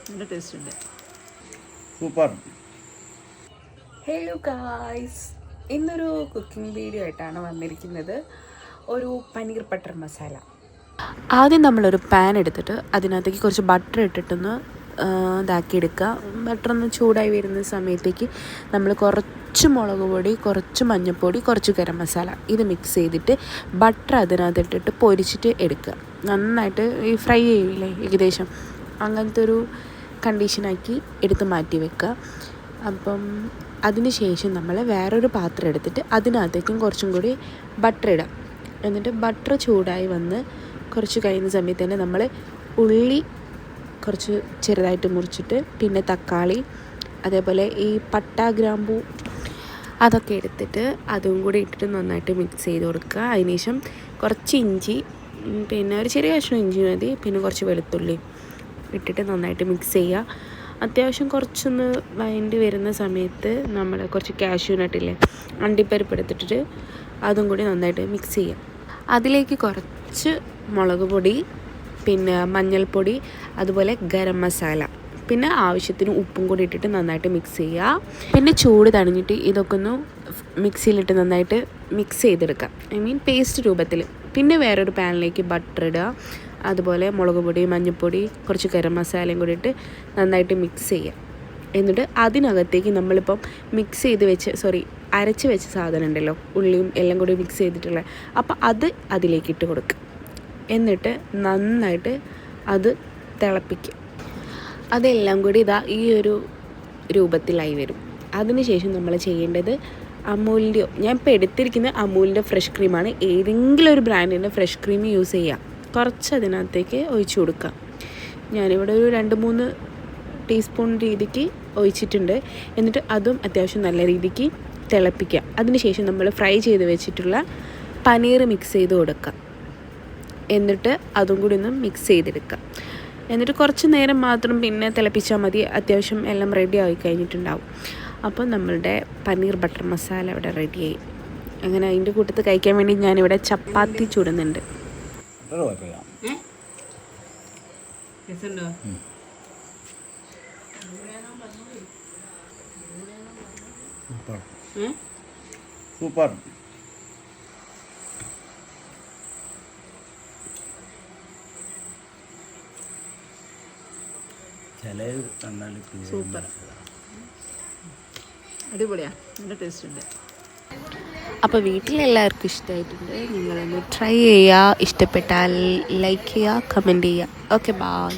നല്ല ടേസ്റ്റ് ഉണ്ട്. Super. Hello guys, ഇന്നൊരു കുക്കിംഗ് വീഡിയോ ആയിട്ടാണ് വന്നിരിക്കുന്നത്. ഒരു പനീർ ബട്ടർ മസാല. ആദ്യം നമ്മളൊരു പാൻ എടുത്തിട്ട് അതിനകത്തേക്ക് കുറച്ച് ബട്ടർ ഇട്ടിട്ടൊന്ന് ഇതാക്കിയെടുക്കുക. ബട്ടർ ഒന്ന് ചൂടായി വരുന്ന സമയത്തേക്ക് നമ്മൾ കുറച്ച് മുളക് പൊടി, കുറച്ച് മഞ്ഞൾപ്പൊടി, കുറച്ച് ഗരം മസാല ഇത് മിക്സ് ചെയ്തിട്ട് ബട്ടർ അതിനകത്തിട്ടിട്ട് പൊരിച്ചിട്ട് എടുക്കുക. നന്നായിട്ട് ഈ ഫ്രൈ ചെയ്യില്ലേ ഏകദേശം അങ്ങനത്തെ ഒരു കണ്ടീഷനാക്കി എടുത്ത് മാറ്റി വെക്കുക. അപ്പം അതിന് ശേഷം നമ്മൾ വേറൊരു പാത്രം എടുത്തിട്ട് അതിനകത്തേക്കും കുറച്ചും കൂടി ബട്ടർ ഇടാം. എന്നിട്ട് ബട്ടർ ചൂടായി വന്ന് കുറച്ച് കഴിയുന്ന സമയത്ത് തന്നെ നമ്മൾ ഉള്ളി കുറച്ച് ചെറുതായിട്ട് മുറിച്ചിട്ട് പിന്നെ തക്കാളി, അതേപോലെ ഈ പട്ട, ഗ്രാമ്പൂ അതൊക്കെ എടുത്തിട്ട് അതും കൂടി ഇട്ടിട്ട് നന്നായിട്ട് മിക്സ് ചെയ്ത് കൊടുക്കുക. അതിനുശേഷം കുറച്ച് ഇഞ്ചി, പിന്നെ ഒരു ചെറിയ കഷ്ണം ഇഞ്ചി മതി, പിന്നെ കുറച്ച് വെളുത്തുള്ളി ഇട്ടിട്ട് നന്നായിട്ട് മിക്സ് ചെയ്യുക. അത്യാവശ്യം കുറച്ചൊന്ന് വഴണ്ടി വരുന്ന സമയത്ത് നമ്മൾ കുറച്ച് കാഷ്യൂ നട്ടില്ലേ, അണ്ടിപ്പരിപ്പ് എടുത്തിട്ട് അതും കൂടി നന്നായിട്ട് മിക്സ് ചെയ്യുക. അതിലേക്ക് കുറച്ച് മുളക് പൊടി, പിന്നെ മഞ്ഞൾപ്പൊടി, അതുപോലെ ഗരം മസാല, പിന്നെ ആവശ്യത്തിന് ഉപ്പും കൂടി ഇട്ടിട്ട് നന്നായിട്ട് മിക്സ് ചെയ്യുക. പിന്നെ ചൂട് തണിഞ്ഞിട്ട് ഇതൊക്കെ ഒന്ന് മിക്സിയിലിട്ട് നന്നായിട്ട് മിക്സ് ചെയ്തെടുക്കാം, പേസ്റ്റ് രൂപത്തിൽ. പിന്നെ വേറൊരു പാനിലേക്ക് ബട്ടർ ഇടുക, അതുപോലെ മുളക് പൊടി, മഞ്ഞൾപ്പൊടി, കുറച്ച് ഗരം മസാലയും കൂടി ഇട്ട് നന്നായിട്ട് മിക്സ് ചെയ്യുക. എന്നിട്ട് അതിനകത്തേക്ക് നമ്മളിപ്പം അരച്ച് വെച്ച സാധനം ഉണ്ടല്ലോ, ഉള്ളിയും എല്ലാം കൂടി മിക്സ് ചെയ്തിട്ടുള്ള, അപ്പോൾ അത് അതിലേക്ക് ഇട്ട് കൊടുക്കുക. എന്നിട്ട് നന്നായിട്ട് അത് തിളപ്പിക്കുക. അതെല്ലാം കൂടി ഈ ഒരു രൂപത്തിലായി വരും. അതിനുശേഷം നമ്മൾ ചെയ്യേണ്ടത് അമൂലിൻ്റെയോ, ഞാൻ ഇപ്പോൾ എടുത്തിരിക്കുന്ന അമൂലിൻ്റെ ഫ്രഷ് ക്രീമാണ്, ഏതെങ്കിലും ഒരു ബ്രാൻഡിൻ്റെ ഫ്രഷ് ക്രീം യൂസ് ചെയ്യുക. കുറച്ച് അതിനകത്തേക്ക് ഒഴിച്ച് കൊടുക്കുക. ഞാനിവിടെ ഒരു 2-3 ടീസ്പൂൺ രീതിക്ക് ഒഴിച്ചിട്ടുണ്ട്. എന്നിട്ട് അതും അത്യാവശ്യം നല്ല രീതിക്ക് തിളപ്പിക്കുക. അതിനുശേഷം നമ്മൾ ഫ്രൈ ചെയ്ത് വെച്ചിട്ടുള്ള പനീർ മിക്സ് ചെയ്ത് കൊടുക്കുക. എന്നിട്ട് അതും കൂടി ഒന്ന് മിക്സ് ചെയ്തെടുക്കുക. എന്നിട്ട് കുറച്ച് നേരം മാത്രം പിന്നെ തിളപ്പിച്ചാൽ മതി. അത്യാവശ്യം എല്ലാം റെഡി ആയി കഴിഞ്ഞിട്ടുണ്ടാവും. അപ്പോൾ നമ്മളുടെ പനീർ ബട്ടർ മസാല ഇവിടെ റെഡിയായി. അങ്ങനെ അതിൻ്റെ കൂട്ടത്തിൽ കഴിക്കാൻ വേണ്ടി ഞാനിവിടെ ചപ്പാത്തി ചുടുന്നുണ്ട്. സൂപ്പർ. സൂപ്പർ, അടിപൊളിയാ, നല്ല ടേസ്റ്റ് ഉണ്ട്. അപ്പോൾ വീട്ടിലെല്ലാവർക്കും ഇഷ്ടമായിട്ടുണ്ട്. നിങ്ങളൊന്ന് ട്രൈ ചെയ്യുക. ഇഷ്ടപ്പെട്ടാൽ ലൈക്ക് ചെയ്യുക, കമൻറ്റ് ചെയ്യുക. Okay, by.